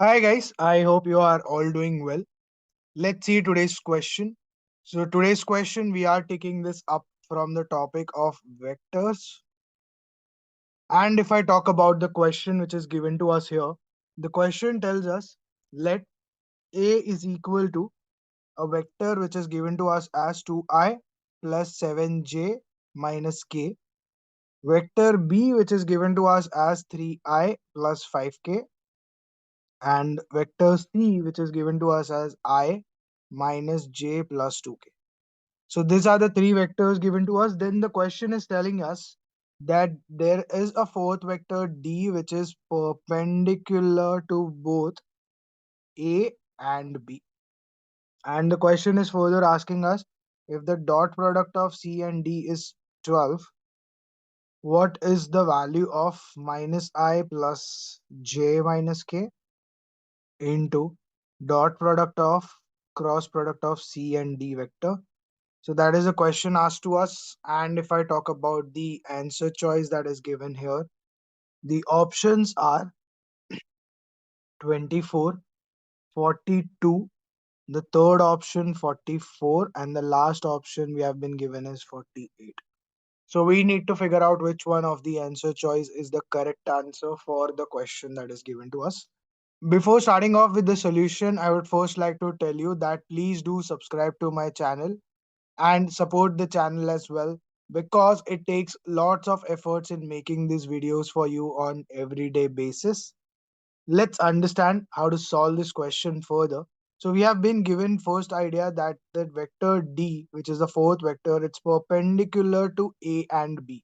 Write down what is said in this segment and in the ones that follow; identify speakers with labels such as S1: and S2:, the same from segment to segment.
S1: Hi guys, I hope you are all doing well. Let's see today's question. So today's question we are taking this up from the topic of vectors. And if I talk about the question which is given to us here, the question tells us let A is equal to a vector which is given to us as 2i plus 7j minus k, vector B which is given to us as 3i plus 5k, and vector C which is given to us as I minus j plus 2k. So these are the three vectors given to us. Then the question is telling us that there is a fourth vector D which is perpendicular to both A and B. And the question is further asking us, if the dot product of C and D is 12, what is the value of minus I plus j minus k into dot product of cross product of C and D vector? So that is a question asked to us. And if I talk about the answer choice that is given here, the options are 24, 42, the third option 44, and the last option we have been given is 48. So we need to figure out which one of the answer choice is the correct answer for the question that is given to us. Before starting off with the solution, I would first like to tell you that please do subscribe to my channel and support the channel as well, because it takes lots of efforts in making these videos for you on everyday basis. Let's understand how to solve this question further. So we have been given first idea that the vector D, which is the fourth vector, it's perpendicular to A and B.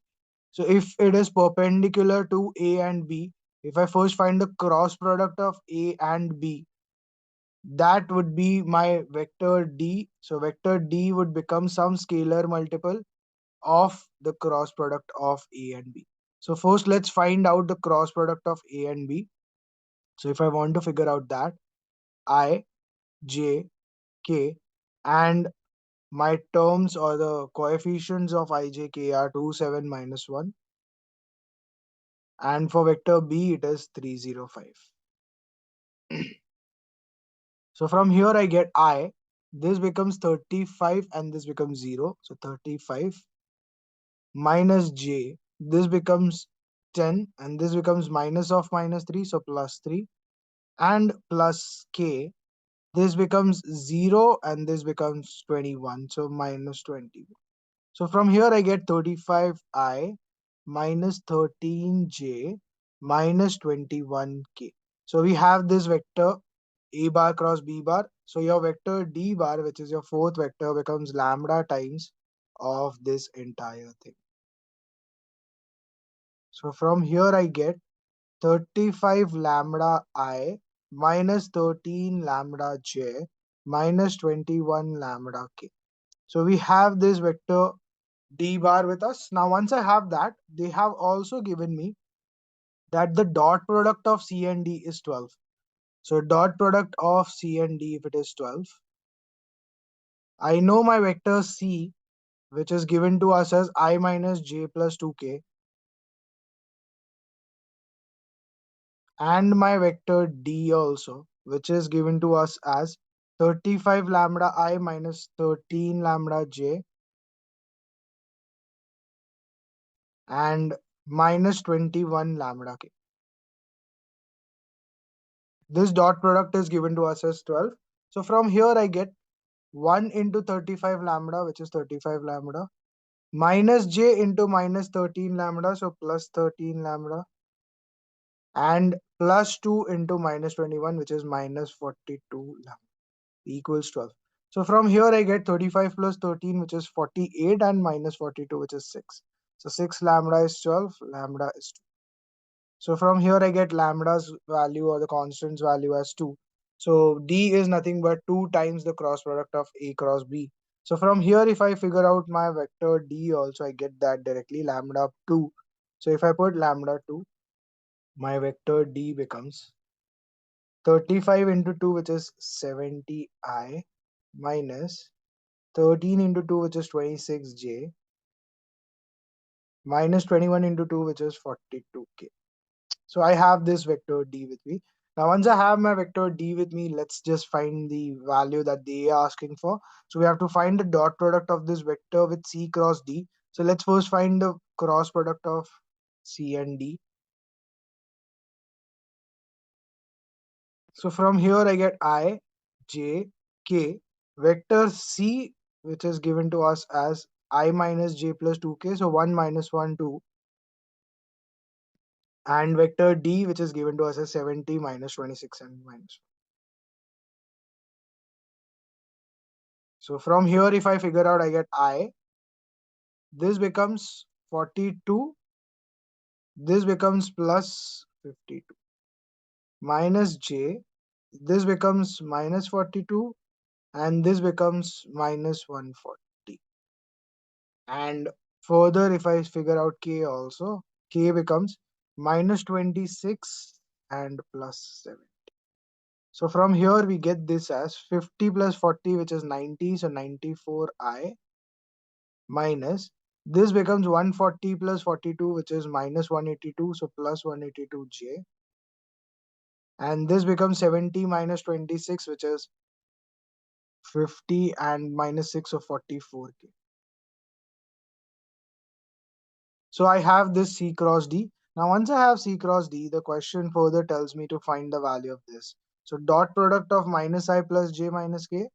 S1: So if it is perpendicular to A and B, if I first find the cross product of A and B, that would be my vector D. So vector D would become some scalar multiple of the cross product of A and B. So first let's find out the cross product of A and B. So if I want to figure out that, I, J, K, and my terms or the coefficients of I, J, K are 2, 7, minus 1. And for vector B it is 3, 0, 5. So from here I get I. This becomes 35 and this becomes 0. So 35 minus j. This becomes 10 and this becomes minus of minus 3. So plus 3 and plus k. This becomes 0 and this becomes 21. So minus 20. So from here I get 35i minus 13j minus 21k. So we have this vector A bar cross B bar. So your vector D bar, which is your fourth vector, becomes lambda times of this entire thing. So from here I get 35 lambda I minus 13 lambda j minus 21 lambda k. So we have this vector D bar with us. Now once I have that, they have also given me that the dot product of C and D is 12. So dot product of C and D, if it is 12, I know my vector C, which is given to us as I minus j plus 2k, and my vector D also, which is given to us as 35 lambda I minus 13 lambda j and minus 21 lambda k. This dot product is given to us as 12. So from here I get 1 into 35 lambda, which is 35 lambda, minus j into minus 13 lambda, so plus 13 lambda, and plus 2 into minus 21, which is minus 42 lambda, equals 12. So from here I get 35 plus 13, which is 48, and minus 42, which is 6. So 6 lambda is 12, lambda is 2. So from here I get lambda's value or the constant's value as 2. So D is nothing but 2 times the cross product of A cross B. So from here if I figure out my vector D also, I get that directly, lambda 2. So if I put lambda 2, my vector D becomes 35 into 2, which is 70i, minus 13 into 2, which is 26j, minus 21 into 2, which is 42k. So I have this vector D with me. Now, once I have my vector d with me, let's just find the value that they are asking for. So we have to find the dot product of this vector with c cross d. So let's first find the cross product of c and d. So from here I get I, j, k, vector c, which is given to us as I minus j plus 2k, so 1 minus 1, 2, and vector d, which is given to us as 70 minus 26 and minus 1. So from here, if I figure out, I get I, this becomes 42, this becomes plus 52, minus j, this becomes minus 42, and this becomes minus 140. And further, if I figure out k also, k becomes minus 26 and plus 7. So from here we get this as 50 plus 40, which is 90, so 94i, minus this becomes 140 plus 42, which is minus 182, so plus 182j, and this becomes 70 minus 26, which is 50, and minus 6 of 44k. So I have this C cross D. Now once I have C cross D, the question further tells me to find the value of this. So dot product of minus I plus j minus k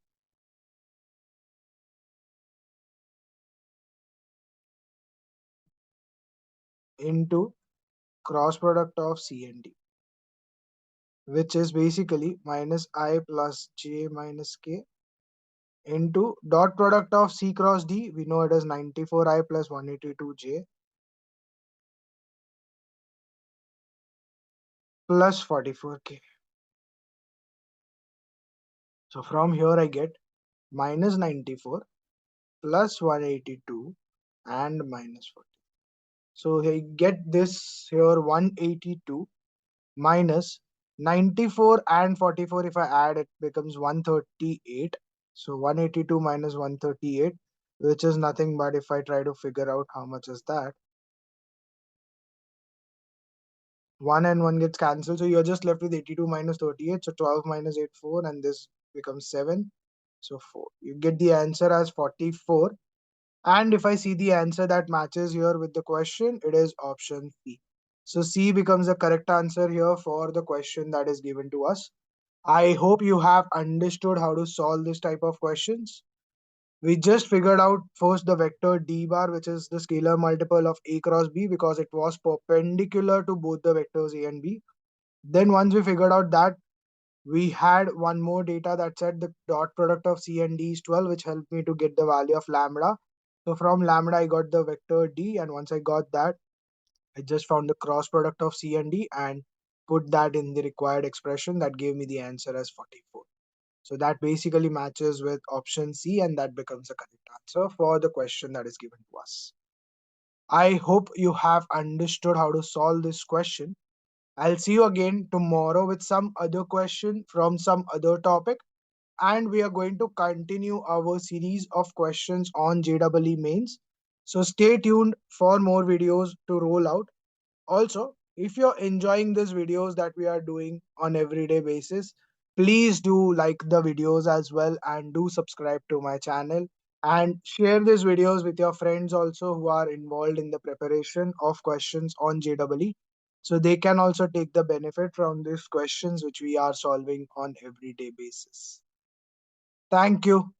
S1: into cross product of C and D, which is basically minus I plus j minus k into dot product of C cross D. We know it is 94i plus 182j plus 44k. So from here I get minus 94 plus 182 and minus 40. So I get this here 182 minus 94 and 44. If I add, it becomes 138. So 182 minus 138, which is nothing but, if I try to figure out how much is that, 1 and 1 gets cancelled. So you're just left with 82 minus 38. So 12 minus 8, 4, and this becomes 7. So 4. You get the answer as 44. And if I see the answer that matches here with the question, it is option C. So C becomes the correct answer here for the question that is given to us. I hope you have understood how to solve this type of questions. We just figured out first the vector d bar, which is the scalar multiple of a cross b, because it was perpendicular to both the vectors a and b. Then once we figured out that, we had one more data that said the dot product of C and D is 12, which helped me to get the value of lambda. So from lambda, I got the vector D, and once I got that, I just found the cross product of C and D and put that in the required expression. That gave me the answer as 44. So that basically matches with option C, and that becomes the correct answer for the question that is given to us. I hope you have understood how to solve this question. I'll see you again tomorrow with some other question from some other topic, and we are going to continue our series of questions on JEE mains. So stay tuned for more videos to roll out. Also, if you're enjoying these videos that we are doing on everyday basis, please do like the videos as well, and do subscribe to my channel, and share these videos with your friends also who are involved in the preparation of questions on JEE, so they can also take the benefit from these questions which we are solving on everyday basis. Thank you.